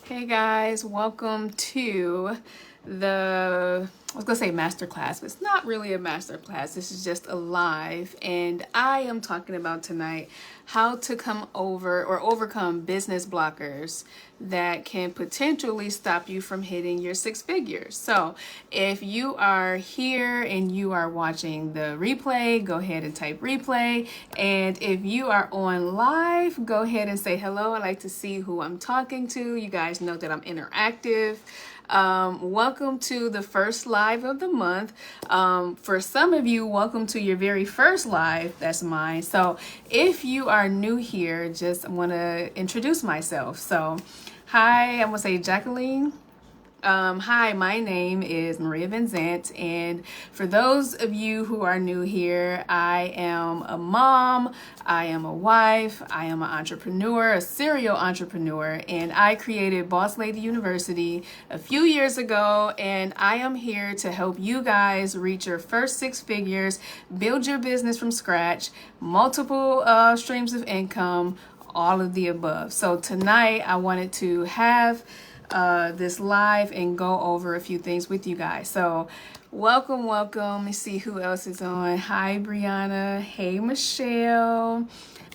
Hey guys, welcome to I was gonna say masterclass, but it's not really a masterclass. This is just a live, and I am talking about tonight how to come over or overcome business blockers that can potentially stop you from hitting your six figures. So if you are here and you are watching the replay, go ahead and type replay. And if you are on live, go ahead and say hello. I like to see who I'm talking to. You guys know that I'm interactive. Welcome to the first live of the month. For some of you, welcome to your very first live. That's mine. So if you are new here, just want to introduce myself. So hi, I'm gonna say Jacqueline. Hi, my name is Maria Venzant, and for those of you who are new here, I am a mom, I am a wife, I am an entrepreneur, a serial entrepreneur, and I created Boss Lady University a few years ago, and I am here to help you guys reach your first six figures, build your business from scratch, multiple streams of income, all of the above. So tonight I wanted to have this live and go over a few things with you guys. So welcome. Let me see who else is on. Hi Brianna. Hey Michelle.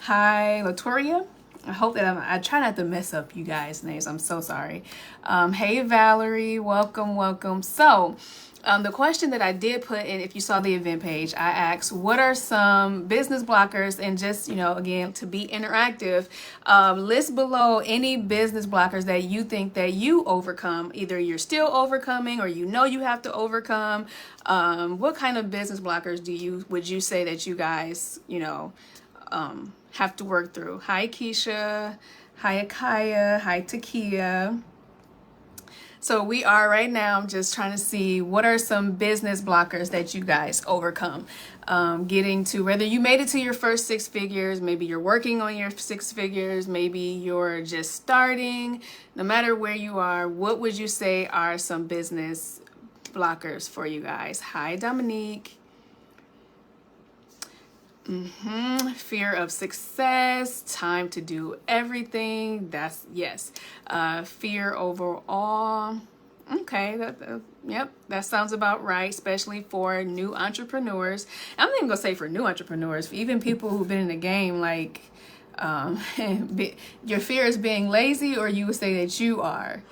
Hi Latoria. I hope that I try not to mess up you guys' names. I'm so sorry. Hey Valerie. Welcome. So the question that I did put in, if you saw the event page, I asked, what are some business blockers? And just, again, to be interactive, list below any business blockers that you think that you overcome. Either you're still overcoming or you have to overcome. What kind of business blockers would you say that you guys, have to work through? Hi, Keisha. Hi, Akaya. Hi, Takia. So we are right now just trying to see what are some business blockers that you guys overcome. Getting to whether you made it to your first six figures, maybe you're working on your six figures, maybe you're just starting. No matter where you are, what would you say are some business blockers for you guys? Hi, Dominique. Fear of success, time to do everything. That's yes. Fear overall. Okay, yep, that sounds about right, especially for new entrepreneurs. I'm not even gonna say for new entrepreneurs, for even people who've been in the game, like your fear is being lazy, or you would say that you are.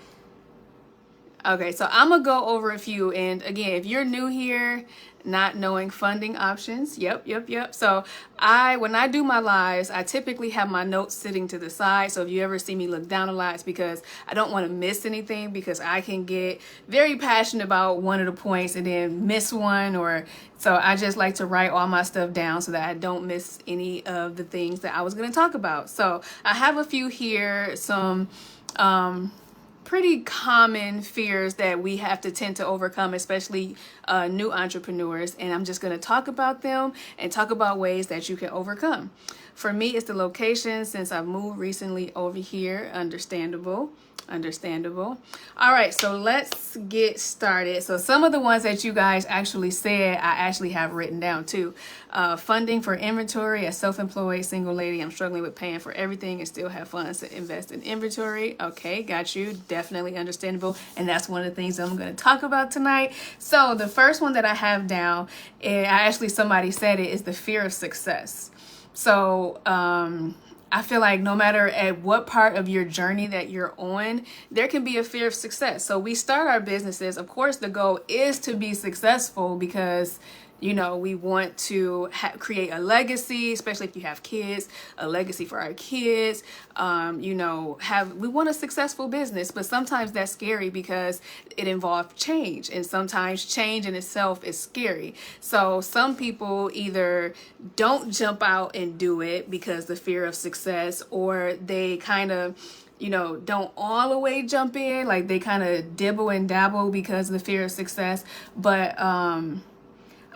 Okay, so I'm gonna go over a few, and again, if you're new here, not knowing funding options, yep. So when I do my lives, I typically have my notes sitting to the side. So if you ever see me look down a lot, it's because I don't want to miss anything, because I can get very passionate about one of the points and then miss one, so I just like to write all my stuff down so that I don't miss any of the things that I was gonna talk about. So I have a few here, some pretty common fears that we have to tend to overcome, especially new entrepreneurs. And I'm just going to talk about them and talk about ways that you can overcome. For me, it's the location, since I've moved recently over here. Understandable. All right, so let's get started. So some of the ones that you guys actually said, I actually have written down too. Funding for inventory. As self-employed single lady, I'm struggling with paying for everything and still have funds to invest in inventory. Okay, got you. Definitely understandable. And that's one of the things I'm going to talk about tonight. So the first one that I have down, somebody said it, is the fear of success. So I feel like no matter at what part of your journey that you're on, there can be a fear of success. So we start our businesses. Of course, the goal is to be successful, because we want to create a legacy, especially if you have kids, a legacy for our kids. We want a successful business, but sometimes that's scary because it involves change, and sometimes change in itself is scary. So some people either don't jump out and do it because the fear of success, or they kind of don't all the way jump in, like they kind of dibble and dabble because of the fear of success. But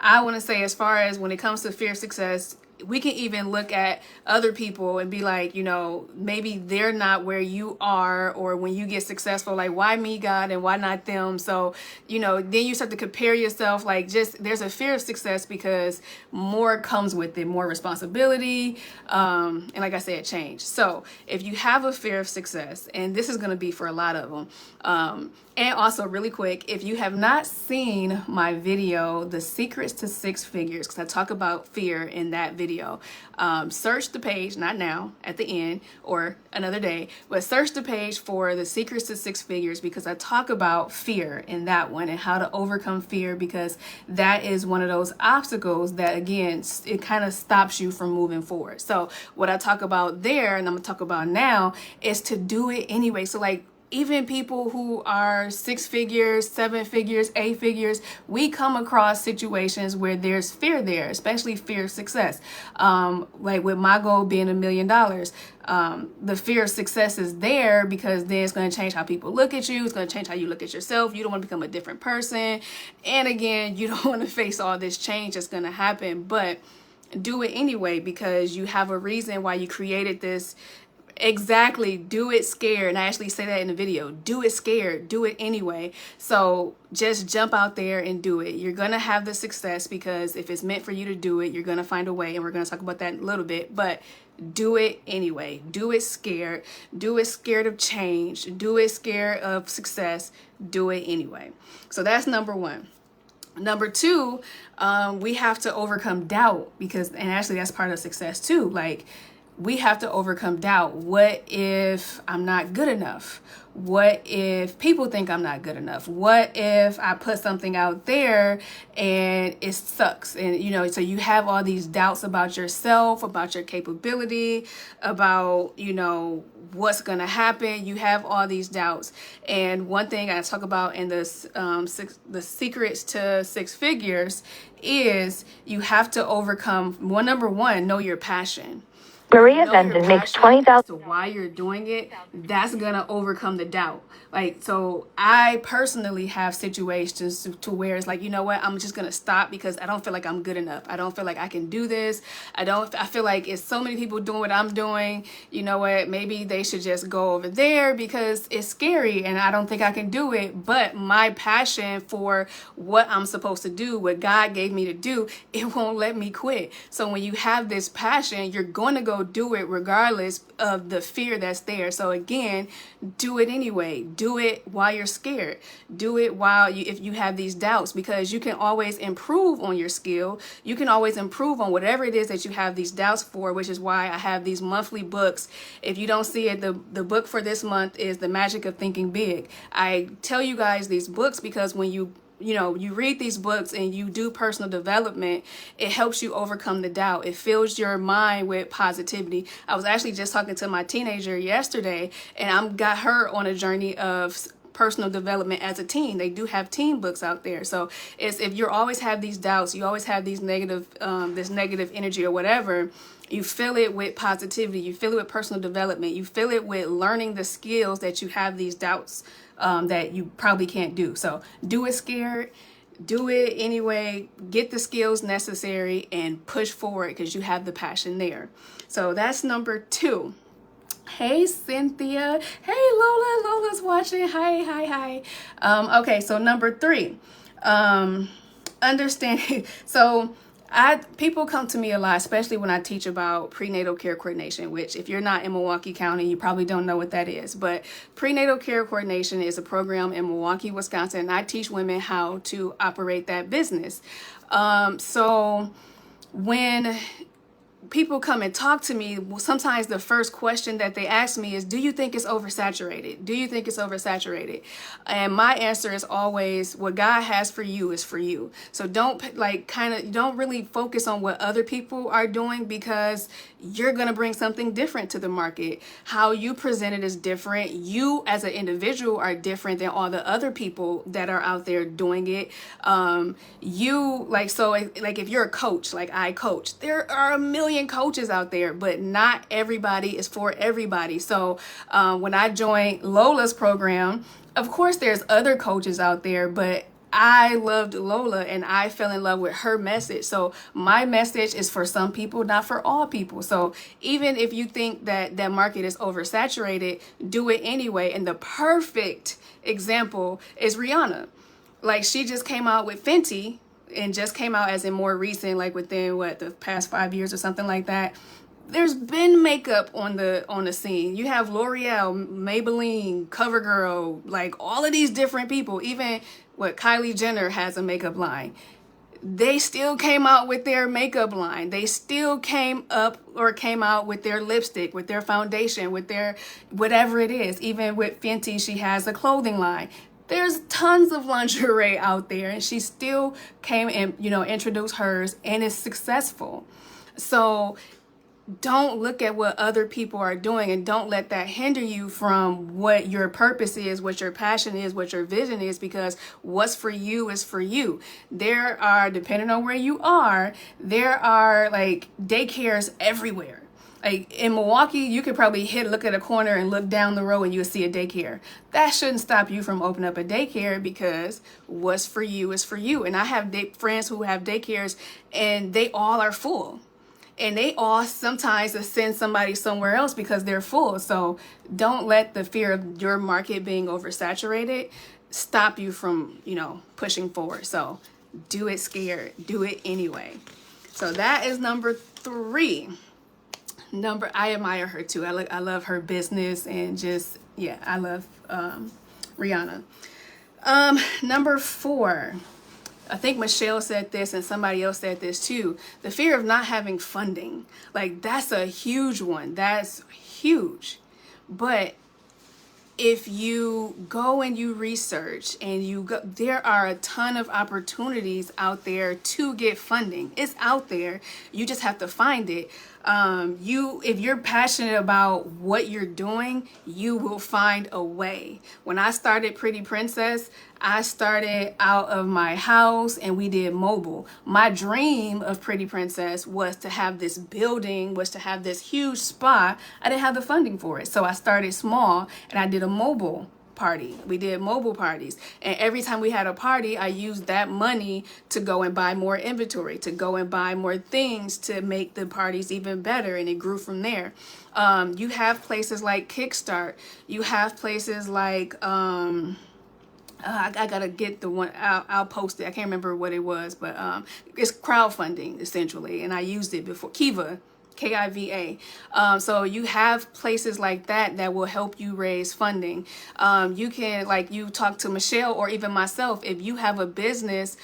I want to say, as far as when it comes to fear of success, we can even look at other people and be like, you know, maybe they're not where you are, or when you get successful, like, why me, God, and why not them? So, you know, then you start to compare yourself, like, just there's a fear of success because more comes with it, more responsibility, and like I said, change. So if you have a fear of success, and this is going to be for a lot of them, and also really quick, if you have not seen my video, The Secrets to Six Figures, because I talk about fear in that video, search the page, not now, at the end or another day, but search the page for The Secrets to Six Figures, because I talk about fear in that one and how to overcome fear, because that is one of those obstacles that, again, it kind of stops you from moving forward. So what I talk about there, and I'm gonna talk about now, is to do it anyway. So like, even people who are 6 figures, 7 figures, 8 figures, we come across situations where there's fear there, especially fear of success. Like with my goal being $1 million, the fear of success is there because then it's going to change how people look at you. It's going to change how you look at yourself. You don't want to become a different person. And again, you don't want to face all this change that's going to happen, but do it anyway, because you have a reason why you created this. Exactly. Do it scared. And I actually say that in the video. Do it scared. Do it anyway. So just jump out there and do it. You're going to have the success, because if it's meant for you to do it, you're going to find a way. And we're going to talk about that in a little bit. But do it anyway. Do it scared. Do it scared of change. Do it scared of success. Do it anyway. So that's number one. Number two, we have to overcome doubt, because, and actually that's part of success too. Like, we have to overcome doubt. What if I'm not good enough? What if people think I'm not good enough? What if I put something out there and it sucks? And, you know, so you have all these doubts about yourself, about your capability, about, you know, what's going to happen. You have all these doubts. And one thing I talk about in this, the secrets to six figures, is you have to overcome, number one, know your passion. Maria Venzant makes $20,000. So why you're doing it, that's gonna overcome the doubt. Like, so I personally have situations to where it's like, you know what, I'm just gonna stop because I don't feel like I'm good enough. I don't feel like I can do this. I feel like it's so many people doing what I'm doing. You know what, maybe they should just go over there because it's scary and I don't think I can do it. But my passion for what I'm supposed to do, what God gave me to do, it won't let me quit. So when you have this passion, you're going to go do it regardless of the fear that's there. So again, do it anyway. Do it while you're scared. Do it while if you have these doubts, because you can always improve on your skill. You can always improve on whatever it is that you have these doubts for, which is why I have these monthly books. If you don't see it, the book for this month is The Magic of Thinking Big. I tell you guys these books because when you read these books and you do personal development, it helps you overcome the doubt. It fills your mind with positivity. I was actually just talking to my teenager yesterday, and I got her on a journey of personal development as a teen. They do have teen books out there. So it's, if you always have these doubts, you always have these negative, this negative energy or whatever, you fill it with positivity. You fill it with personal development. You fill it with learning the skills that you have these doubts that you probably can't do. So do it scared, do it anyway, get the skills necessary and push forward because you have the passion there. So that's number two. Hey, Cynthia. Hey, Lola. Lola's watching. Hi. Okay, so number three, understanding. So people come to me a lot, especially when I teach about prenatal care coordination, which if you're not in Milwaukee County, you probably don't know what that is. But prenatal care coordination is a program in Milwaukee, Wisconsin, and I teach women how to operate that business. So when people come and talk to me, sometimes the first question that they ask me is, do you think it's oversaturated? Do you think it's oversaturated? And my answer is always, what God has for you is for you. So don't don't really focus on what other people are doing, because you're going to bring something different to the market. How you present it is different. You as an individual are different than all the other people that are out there doing it. If you're a coach, like I coach, there are a million coaches out there, but not everybody is for everybody. So when I joined Lola's program, of course there's other coaches out there, but I loved Lola and I fell in love with her message. So my message is for some people, not for all people. So even if you think that that market is oversaturated, do it anyway. And the perfect example is Rihanna. Like, she just came out with Fenty, and just came out as in more recent, like within the past 5 years or something like that. There's been makeup on the scene. You have L'Oreal, Maybelline, CoverGirl, like all of these different people. Even Kylie Jenner has a makeup line. They still came out with their makeup line. They still came out with their lipstick, with their foundation, with their whatever it is. Even with Fenty, she has a clothing line. There's tons of lingerie out there, and she still came and, introduced hers, and is successful. So don't look at what other people are doing, and don't let that hinder you from what your purpose is, what your passion is, what your vision is, because what's for you is for you. There are, depending on where you are, there are like daycares everywhere. Like in Milwaukee, you could probably look at a corner and look down the road and you'll see a daycare. That shouldn't stop you from opening up a daycare, because what's for you is for you. And I have friends who have daycares and they all are full. And they all sometimes send somebody somewhere else because they're full. So don't let the fear of your market being oversaturated stop you from, pushing forward. So do it scared. Do it anyway. So that is number 3. I admire her too. I love her business, and just, yeah, I love Rihanna. Number 4. I think Michelle said this and somebody else said this too. The fear of not having funding. Like, that's a huge one. That's huge. But if you go and you research and there are a ton of opportunities out there to get funding. It's out there. You just have to find it. If you're passionate about what you're doing, you will find a way. When I started Pretty Princess, I started out of my house and we did mobile. My dream of Pretty Princess was to have this building, was to have this huge spa. I didn't have the funding for it. So I started small and I did a mobile party. We did mobile parties. And every time we had a party, I used that money to go and buy more inventory, to go and buy more things to make the parties even better. And it grew from there. You have places like Kickstart. You have places like, I gotta get the one. I'll post it. I can't remember what it was, but it's crowdfunding essentially, and I used it before. Kiva, Kiva. So you have places like that will help you raise funding. You can, like, you talk to Michelle or even myself. If you have a business,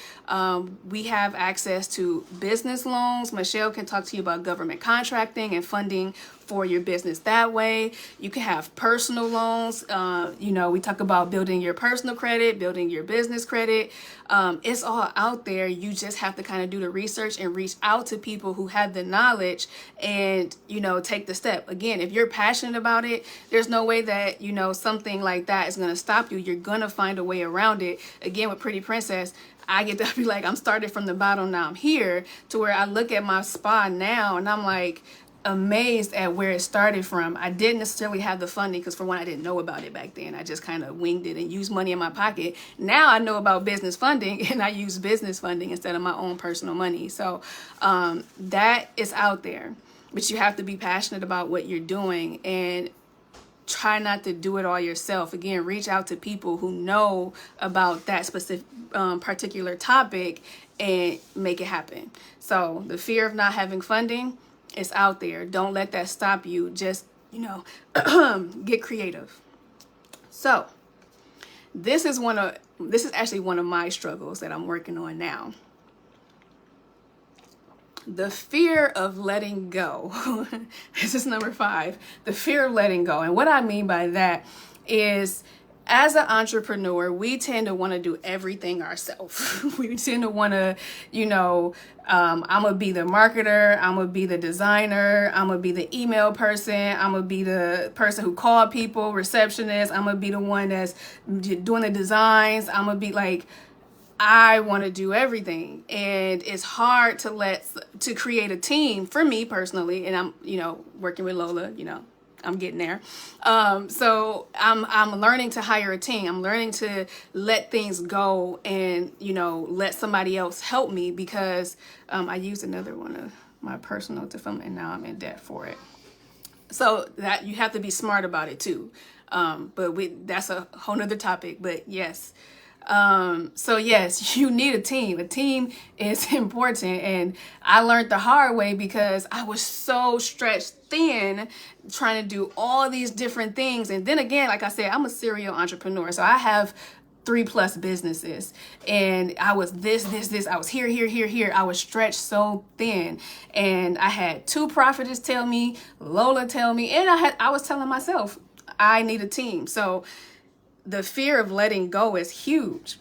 we have access to business loans. Michelle can talk to you about government contracting and funding for your business that way. You can have personal loans. We talk about building your personal credit, building your business credit. It's all out there. You just have to kind of do the research and reach out to people who have the knowledge and, take the step. Again, if you're passionate about it, there's no way that, something like that is going to stop you. You're going to find a way around it. Again, with Pretty Princess, I get to be like, I'm started from the bottom, now I'm here, to where I look at my spa now and I'm like, amazed at where it started from. I didn't necessarily have the funding because, for one, I didn't know about it back then. I just kind of winged it and used money in my pocket. Now I know about business funding and I use business funding instead of my own personal money. So that is out there, but you have to be passionate about what you're doing and try not to do it all yourself. Again, reach out to people who know about that specific particular topic and make it happen. So the fear of not having funding, it's out there. Don't let that stop you. Just, get creative. So this is actually one of my struggles that I'm working on now. The fear of letting go. This is number 5. The fear of letting go. And what I mean by that is, as an entrepreneur, we tend to want to do everything ourselves. We tend to want to, I'm going to be the marketer. I'm going to be the designer. I'm going to be the email person. I'm going to be the person who called people, receptionist. I'm going to be the one that's doing the designs. I'm going to be like, I want to do everything. And it's hard to create a team for me personally. And I'm, working with Lola, I'm getting there. So I'm learning to hire a team. I'm learning to let things go and, you know, let somebody else help me, because I used another one of my personal to film and now I'm in debt for it. So that you have to be smart about it too. But that's a whole nother topic, but yes. So yes, you need a team. A team is important. And I learned the hard way because I was so stretched thin trying to do all these different things. And then again, like I said, I'm a serial entrepreneur. So I have 3+ businesses, and I was this, I was here. I was stretched so thin, and I had 2 prophetess tell me, Lola tell me, and I was telling myself I need a team. So the fear of letting go is huge,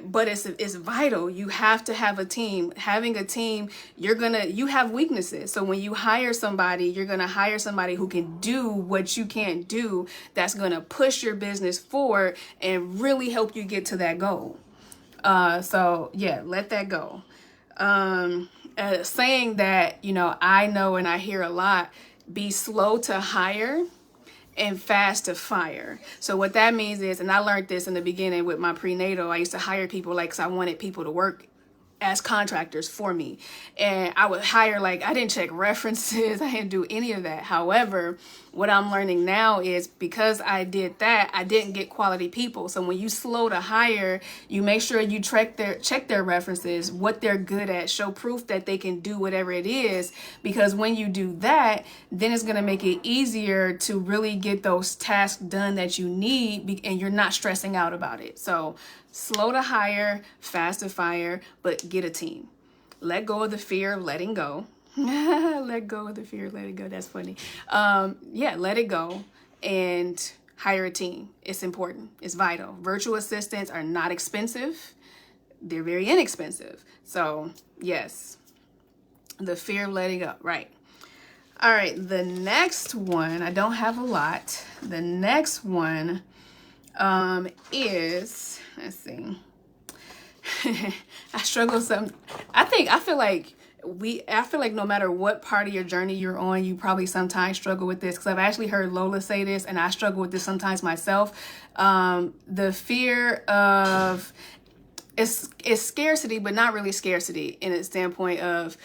but it's vital. You have to have a team. Having a team, you have weaknesses. So when you hire somebody, you're gonna hire somebody who can do what you can't do. That's gonna push your business forward and really help you get to that goal. So yeah, let that go. Saying that, you know, I know and I hear a lot, be slow to hire and fast to fire. So what that means is, and I learned this in the beginning with my prenatal, I used to hire people like, cause I wanted people to work as contractors for me. And I would hire, like, I didn't check references. I didn't do any of that. However, what I'm learning now is because I did that, I didn't get quality people. So when you slow to hire, you make sure you check their references, what they're good at, show proof that they can do whatever it is. Because when you do that, then it's going to make it easier to really get those tasks done that you need, and you're not stressing out about it. So slow to hire, fast to fire, but get a team. Let go of the fear of letting go. Let go of the fear of letting go. That's funny. Yeah, let it go and hire a team. It's important. It's vital. Virtual assistants are not expensive. They're very inexpensive. So yes, the fear of letting go. Right. All right. The next one, I don't have a lot. The next one is, let's see. I struggle some. I feel like no matter what part of your journey you're on, you probably sometimes struggle with this, because I've actually heard Lola say this, and I struggle with this sometimes myself. The fear of it's scarcity, but not really scarcity in a standpoint of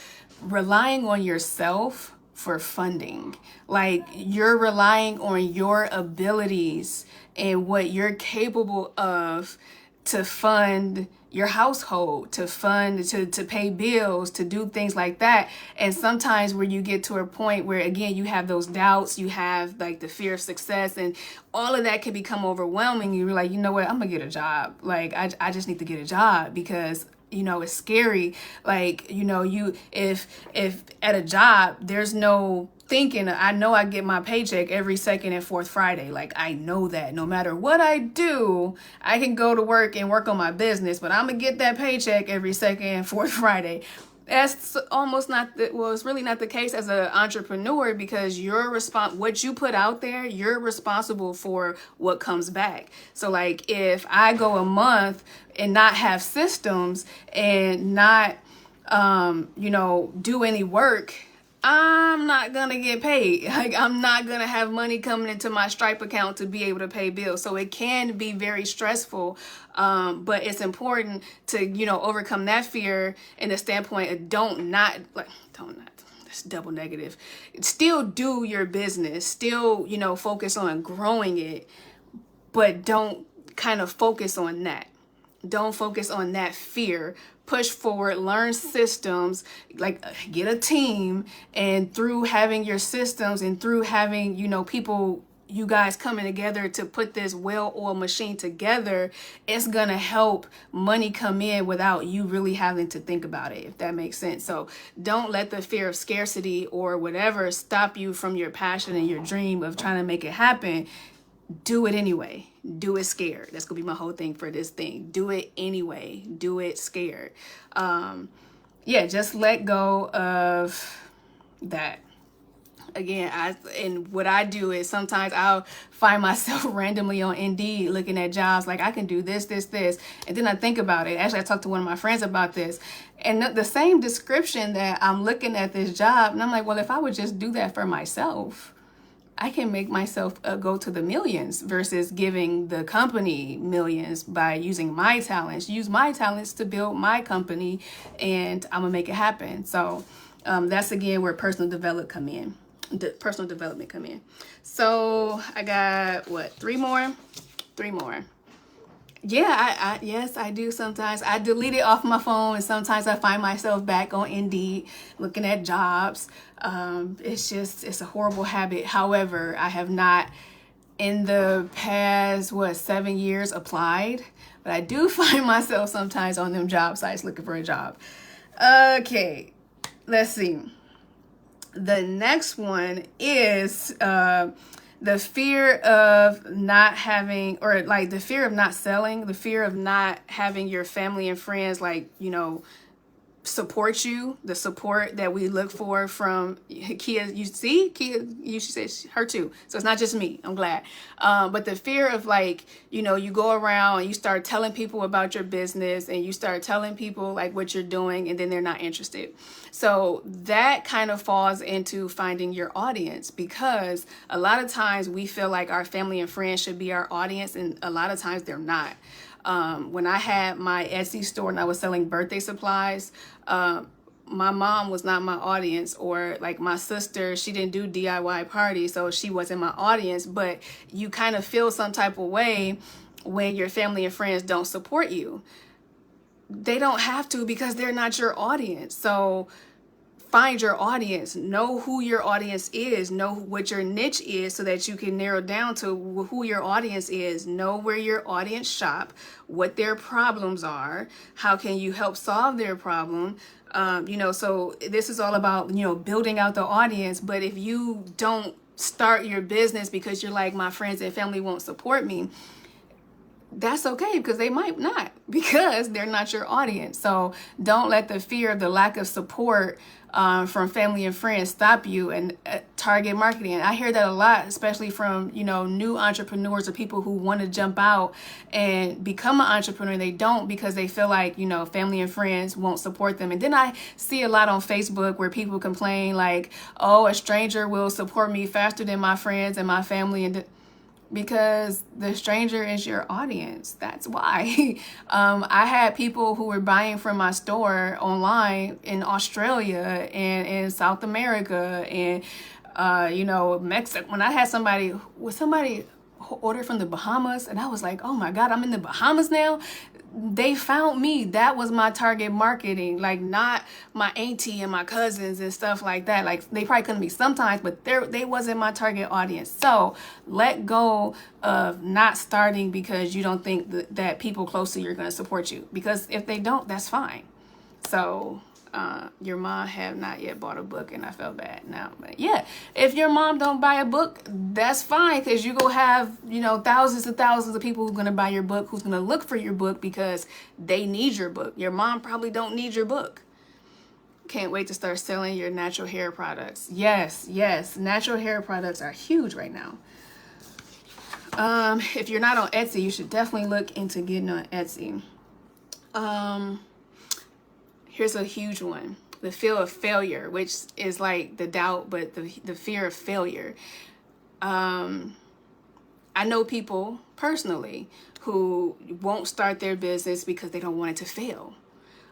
relying on yourself for funding. Like, you're relying on your abilities and what you're capable of to fund your household, to fund, to pay bills, to do things like that. And sometimes where you get to a point where, again, you have those doubts, you have like the fear of success, and all of that can become overwhelming. You're like, you know what, I'm gonna get a job. Like, I just need to get a job, because you know, it's scary. Like, you know, if at a job, there's no thinking, I know I get my paycheck every second and fourth Friday. Like, I know that no matter what I do, I can go to work and work on my business, but I'm gonna get that paycheck every second and fourth Friday. That's almost not it's really not the case as an entrepreneur, because what you put out there, you're responsible for what comes back. So like, if I go a month and not have systems and not, do any work, I'm not gonna get paid. Like, I'm not gonna have money coming into my Stripe account to be able to pay bills. So it can be very stressful, but it's important to, overcome that fear in the standpoint of don't not. That's double negative. Still do your business. Still, focus on growing it, but don't kind of focus on that. Don't focus on that fear. Push forward, learn systems, like get a team, and through having your systems and through having, people, you guys coming together to put this well-oiled machine together, it's gonna help money come in without you really having to think about it, if that makes sense. So don't let the fear of scarcity or whatever stop you from your passion and your dream of trying to make it happen. Do it anyway. Do it scared. That's gonna be my whole thing for this thing. Do it anyway. Do it scared. Just let go of that. Again, what I do is sometimes I'll find myself randomly on Indeed looking at jobs like, I can do this, and then I think about it. Actually, I talked to one of my friends about this, and the same description that I'm looking at this job, and I'm like, well, if I would just do that for myself, I can make myself go to the millions versus giving the company millions by using my talents. Use my talents to build my company, and I'm gonna make it happen. So that's again where personal development come in. Personal development come in. So I got what, three more. Yeah, yes, I do sometimes. I delete it off my phone, and sometimes I find myself back on Indeed looking at jobs. It's a horrible habit. However, I have not in the past, 7 years applied, but I do find myself sometimes on them job sites looking for a job. Okay, let's see. The next one is the fear of not having, or like the fear of not selling, the fear of not having your family and friends, like, support you, the support that we look for from Kia. You see, Kia, you should say her too. So it's not just me. I'm glad. But the fear of, like, you go around and you start telling people about your business, and you start telling people like what you're doing, and then they're not interested. So that kind of falls into finding your audience, because a lot of times we feel like our family and friends should be our audience, and a lot of times they're not. When I had my Etsy store and I was selling birthday supplies, my mom was not my audience, or like my sister, she didn't do DIY parties, so she wasn't my audience. But you kind of feel some type of way when your family and friends don't support you. They don't have to, because they're not your audience. So find your audience, know who your audience is, know what your niche is, so that you can narrow down to who your audience is, know where your audience shop, what their problems are, how can you help solve their problem. So this is all about, building out the audience. But if you don't start your business because you're like, my friends and family won't support me, that's okay, because they might not, because they're not your audience. So don't let the fear of the lack of support from family and friends stop you and target marketing. And I hear that a lot, especially from, new entrepreneurs or people who want to jump out and become an entrepreneur. They don't, because they feel like, family and friends won't support them. And then I see a lot on Facebook where people complain like, oh, a stranger will support me faster than my friends and my family. And because the stranger is your audience. That's why. I had people who were buying from my store online in Australia and in South America and Mexico. When I had somebody order from the Bahamas, and I was like, oh my God, I'm in the Bahamas now. They found me. That was my target marketing, like not my auntie and my cousins and stuff like that. Like, they probably couldn't be sometimes, but they wasn't my target audience. So let go of not starting because you don't think that people close to you are going to support you, because if they don't, that's fine. So your mom have not yet bought a book, and I felt bad now. But yeah, if your mom don't buy a book, that's fine, because you go have, thousands and thousands of people who's going to buy your book, who's going to look for your book because they need your book. Your mom probably don't need your book. Can't wait to start selling your natural hair products. Yes, natural hair products are huge right now. If you're not on Etsy, you should definitely look into getting on Etsy. Here's a huge one. The fear of failure, which is like the doubt, but the fear of failure. I know people personally who won't start their business because they don't want it to fail.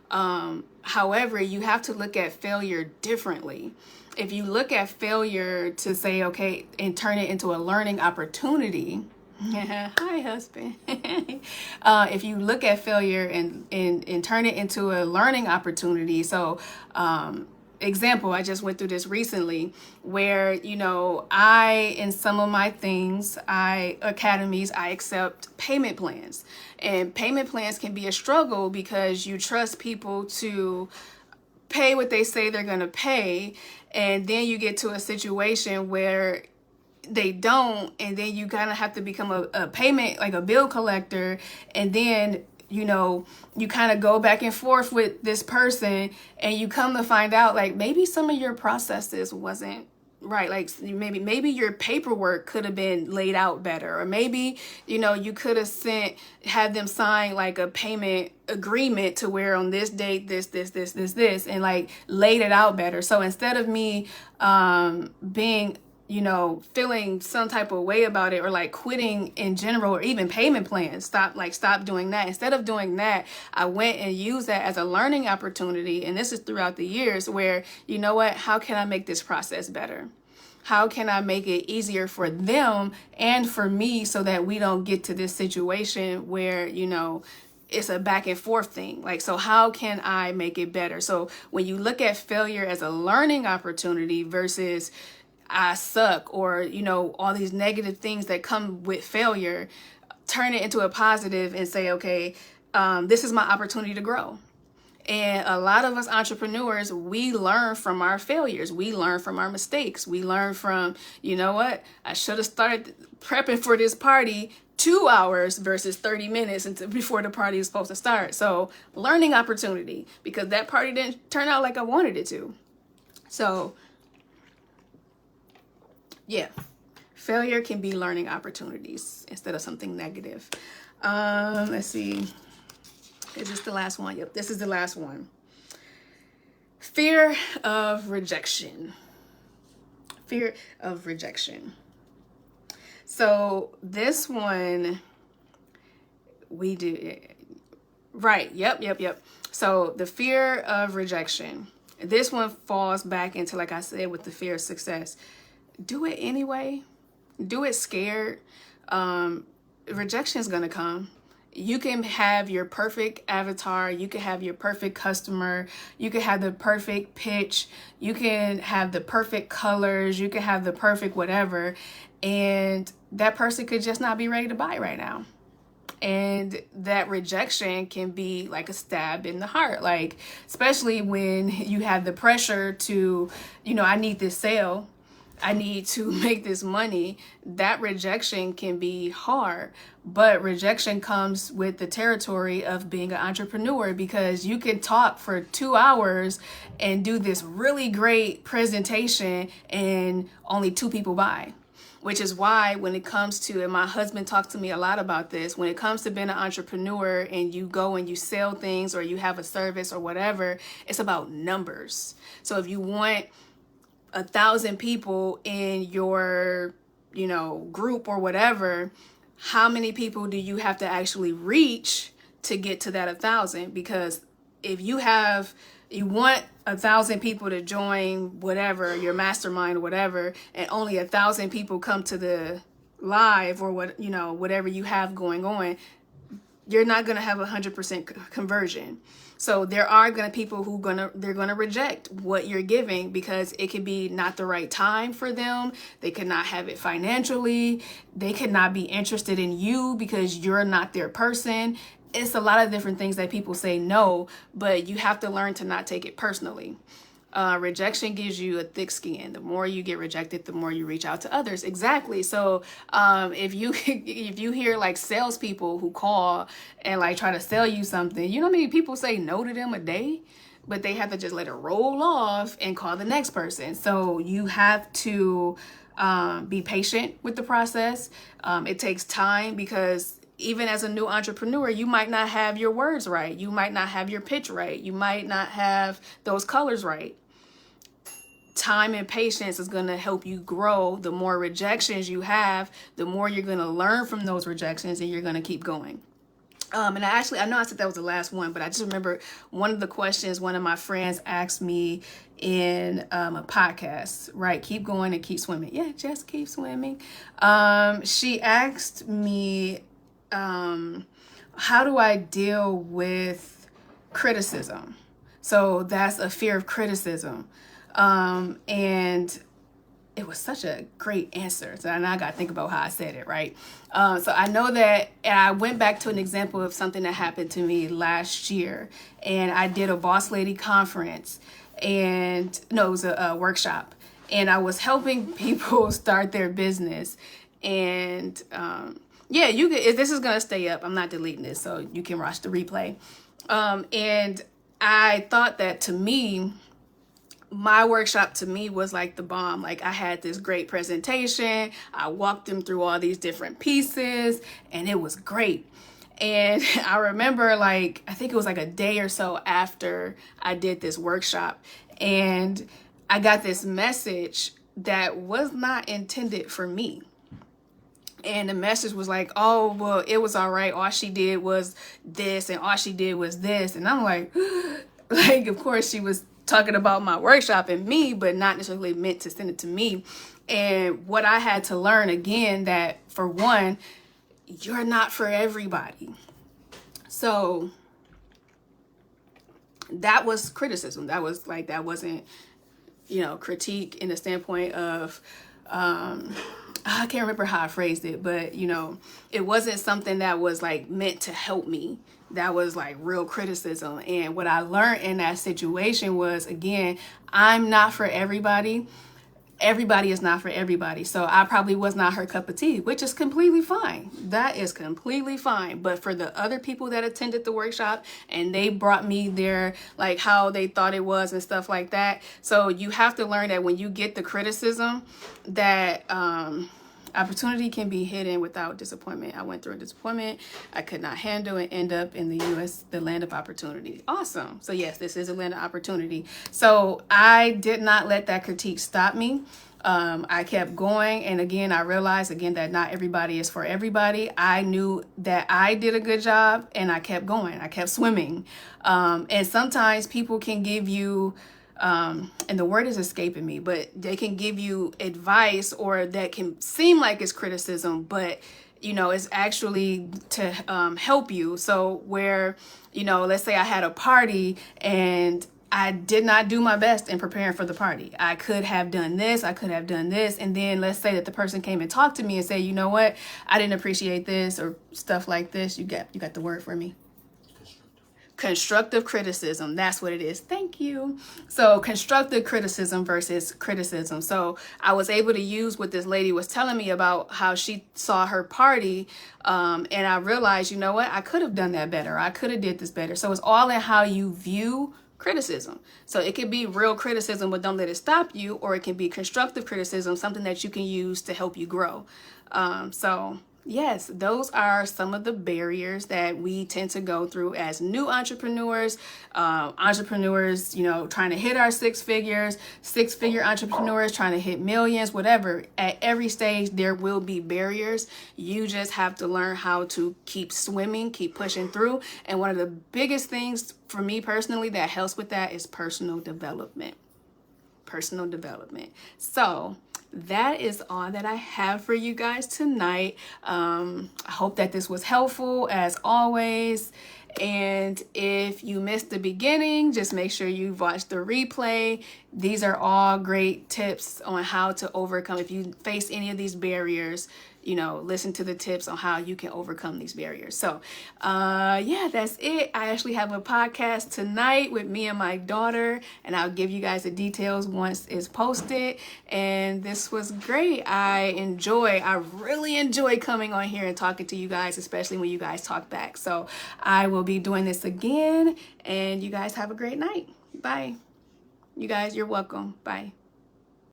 However, you have to look at failure differently. If you look at failure to say, okay, and turn it into a learning opportunity. Hi, husband. If you look at failure and turn it into a learning opportunity. So, example, I just went through this recently where, in some of my things, academies, I accept payment plans. And payment plans can be a struggle because you trust people to pay what they say they're going to pay. And then you get to a situation where they don't, and then you kind of have to become a payment, like a bill collector, and then you kind of go back and forth with this person, and you come to find out like maybe some of your processes wasn't right. Like maybe your paperwork could have been laid out better, or maybe you could have had them sign like a payment agreement to where on this date this and like laid it out better. So instead of me being feeling some type of way about it, or like quitting in general, or even payment plans, stop doing that. Instead of doing that, I went and used that as a learning opportunity. And this is throughout the years where, how can I make this process better? How can I make it easier for them and for me, so that we don't get to this situation where, it's a back and forth thing. Like, so how can I make it better? So when you look at failure as a learning opportunity versus I suck, or, all these negative things that come with failure, turn it into a positive and say, okay, this is my opportunity to grow. And a lot of us entrepreneurs, we learn from our failures. We learn from our mistakes. We learn from, I should have started prepping for this party 2 hours versus 30 minutes before the party is supposed to start. So learning opportunity, because that party didn't turn out like I wanted it to. So yeah, failure can be learning opportunities instead of something negative. Let's see. Is this the last one? Yep, this is the last one. Fear of rejection. Fear of rejection. So this one we do, right. Yep. So the fear of rejection. This one falls back into, like I said, with the fear of success. Do it anyway. Do it scared. Rejection is going to come. You can have your perfect avatar. You can have your perfect customer. You can have the perfect pitch. You can have the perfect colors. You can have the perfect whatever. And that person could just not be ready to buy right now. And that rejection can be like a stab in the heart. Like, especially when you have the pressure to, I need this sale. I need to make this money. That rejection can be hard, but rejection comes with the territory of being an entrepreneur, because you can talk for 2 hours and do this really great presentation and only 2 people buy. Which is why when it comes to, and my husband talked to me a lot about this, when it comes to being an entrepreneur and you go and you sell things or you have a service or whatever, it's about numbers. So if you want 1,000 people in your, group or whatever, how many people do you have to actually reach to get to that 1,000? Because if you want 1,000 people to join whatever, your mastermind or whatever, and only 1,000 people come to the live or whatever you have going on, you're not going to have 100% conversion. So there are going to people they're going to reject what you're giving, because it could be not the right time for them. They could not have it financially. They could not be interested in you because you're not their person. It's a lot of different things that people say no, but you have to learn to not take it personally. Rejection gives you a thick skin. The more you get rejected, the more you reach out to others. Exactly. So if you hear like salespeople who call and like try to sell you something, how many people say no to them a day? But they have to just let it roll off and call the next person. So you have to be patient with the process. It takes time, because even as a new entrepreneur, you might not have your words right. You might not have your pitch right. You might not have those colors right. Time and patience is going to help you grow. The more rejections you have, the more you're going to learn from those rejections, and you're going to keep going. And I know I said that was the last one, but I just remember one of the questions one of my friends asked me in a podcast, right? Keep going and keep swimming. Yeah, just keep swimming. She asked me, how do I deal with criticism? So that's a fear of criticism. And it was such a great answer. So now I got to think about how I said it, right? So I know that, and I went back to an example of something that happened to me last year. And I did a boss lady conference, and no, it was a workshop. And I was helping people start their business. And yeah, this is going to stay up. I'm not deleting this, so you can watch the replay. And I thought that to me, my workshop to me was like the bomb. Like, I had this great presentation. I walked them through all these different pieces, and it was great. And I remember, I think it was like a day or so after I did this workshop, and I got this message that was not intended for me. And the message was like, oh, well, it was all right. All she did was this, and all she did was this. And I'm like, like, of course, she was talking about my workshop and me, but not necessarily meant to send it to me. And what I had to learn again, that for one, you're not for everybody. So that was criticism. That was like, that wasn't, critique in the standpoint of, I can't remember how I phrased it, but it wasn't something that was like meant to help me. That was like real criticism. And what I learned in that situation was, again, I'm not for everybody. Everybody is not for everybody. So I probably was not her cup of tea, which is completely fine. That is completely fine. But for the other people that attended the workshop and they brought me their, like, how they thought it was and stuff like that. So you have to learn that when you get the criticism, that opportunity can be hidden without disappointment. I went through a disappointment I could not handle and end up in the U.S., the land of opportunity. Awesome. So yes, this is a land of opportunity. So I did not let that critique stop me. I kept going. And again, I realized again that not everybody is for everybody. I knew that I did a good job and I kept going. I kept swimming. And sometimes people can give you, and the word is escaping me, but they can give you advice, or that can seem like it's criticism, but it's actually to help you. So where, let's say I had a party and I did not do my best in preparing for the party. I could have done this, I could have done this. And then let's say that the person came and talked to me and said, you know what, I didn't appreciate this, or stuff like this. You got the word for me? Constructive criticism. That's what it is. Thank you. So constructive criticism versus criticism. So I was able to use what this lady was telling me about how she saw her party. And I realized, you know what, I could have done that better. I could have did this better. So it's all in how you view criticism. So it can be real criticism, but don't let it stop you, or it can be constructive criticism, something that you can use to help you grow. So yes, those are some of the barriers that we tend to go through as new entrepreneurs, trying to hit our six-figure entrepreneurs, trying to hit millions, whatever. At every stage, there will be barriers. You just have to learn how to keep swimming, keep pushing through. And one of the biggest things for me personally that helps with that is personal development. So that is all that I have for you guys tonight. I hope that this was helpful as always. And if you missed the beginning, just make sure you watch the replay. These are all great tips on how to overcome. If you face any of these barriers, listen to the tips on how you can overcome these barriers. So, yeah, that's it. I actually have a podcast tonight with me and my daughter, and I'll give you guys the details once it's posted. And this was great. I really enjoy coming on here and talking to you guys, especially when you guys talk back. So I will be doing this again, and you guys have a great night. Bye. You guys, you're welcome. Bye.